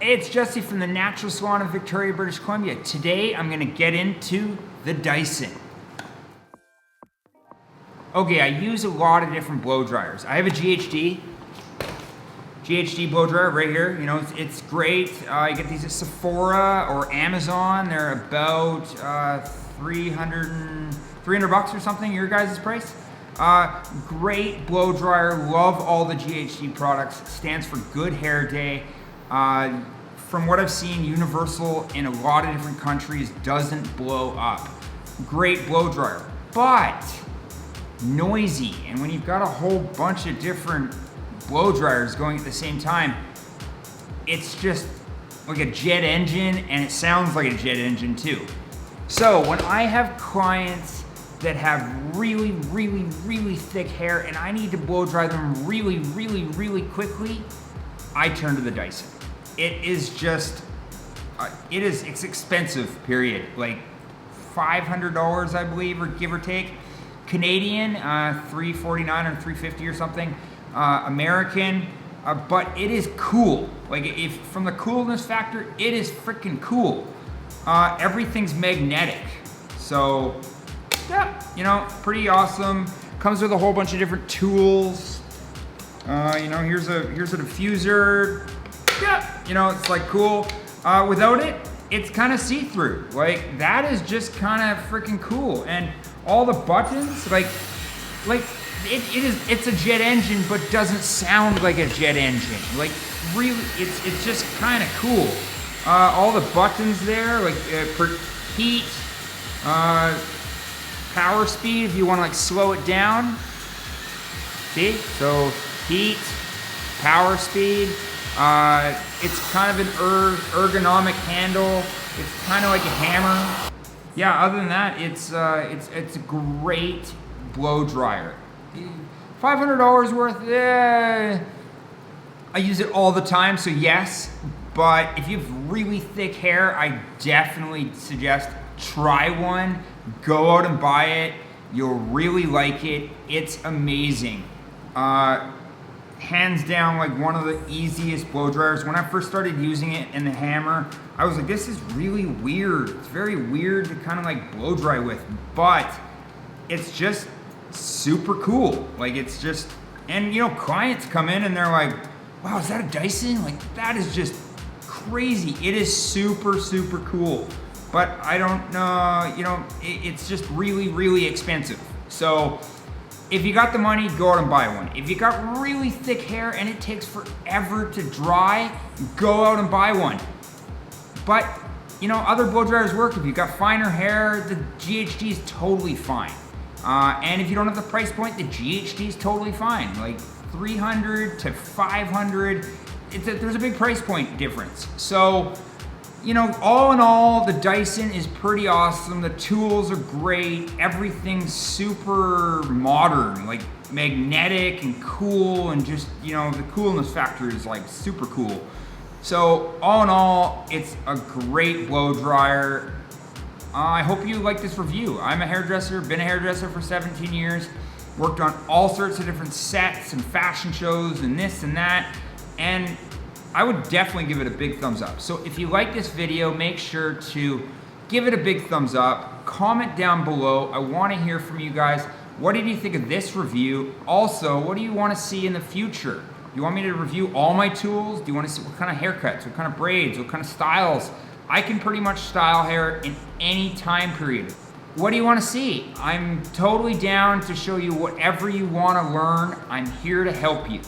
It's Jesse from the Natural Salon of Victoria, British Columbia. Today I'm gonna get into the Dyson. Okay, I use a lot of different blow dryers. I have a GHD blow dryer right here. You know, it's great. You get these at Sephora or Amazon. They're about 300 bucks or something, your guys' price. Great blow dryer, love all the GHD products. Stands for Good Hair Day. From what I've seen, universal in a lot of different countries, doesn't blow up. Great blow dryer, but noisy. And when you've got a whole bunch of different blow dryers going at the same time, it's just like a jet engine, and it sounds like a jet engine too. So when I have clients that have really thick hair and I need to blow dry them really quickly, I turn to the Dyson. It is just, it's expensive, period. Like $500, I believe, or give or take. Canadian, $349 or $350 or something. American, but it is cool. Like, if from the coolness factor, it is freaking cool. Everything's magnetic. So, yeah, you know, pretty awesome. Comes with a whole bunch of different tools. You know, here's a diffuser. Yeah, you know, it's like cool. Without it, it's kind of see-through. Like, that is just kind of freaking cool. And all the buttons, like it's a jet engine, but doesn't sound like a jet engine. Like, really, it's just kind of cool. All the buttons there, like heat, power speed if you want to like slow it down. See, so heat, power speed. It's kind of an ergonomic handle. It's kind of like a hammer. Yeah, other than that, it's a great blow dryer. $500 worth, I use it all the time, so yes. But if you have really thick hair, I definitely suggest try one. Go out and buy it. You'll really like it. It's amazing. Hands down, like one of the easiest blow dryers. When I first started using it and the hammer, I was like, this is really weird. It's very weird to kind of like blow dry with, but it's just super cool. Like, it's just, and you know, clients come in and they're like, wow, is that a Dyson? Like, that is just crazy. It is super cool. But I don't know, you know, it's just really expensive. So if you got the money, go out and buy one. If you got really thick hair and it takes forever to dry, go out and buy one. But, you know, other blow dryers work. If you've got finer hair, the GHD is totally fine. And if you don't have the price point, the GHD is totally fine. Like $300 to $500, there's a big price point difference. So, you know, all in all, the Dyson is pretty awesome. The tools are great. Everything's super modern, like magnetic and cool, and just, you know, the coolness factor is like super cool. So all in all, it's a great blow dryer. I hope you like this review. I'm a hairdresser, been a hairdresser for 17 years, worked on all sorts of different sets and fashion shows and this and that, and I would definitely give it a big thumbs up. So if you like this video, make sure to give it a big thumbs up. Comment down below. I want to hear from you guys. What did you think of this review? Also, what do you want to see in the future? Do you want me to review all my tools? Do you want to see what kind of haircuts, what kind of braids, what kind of styles? I can pretty much style hair in any time period. What do you want to see? I'm totally down to show you whatever you want to learn. I'm here to help you.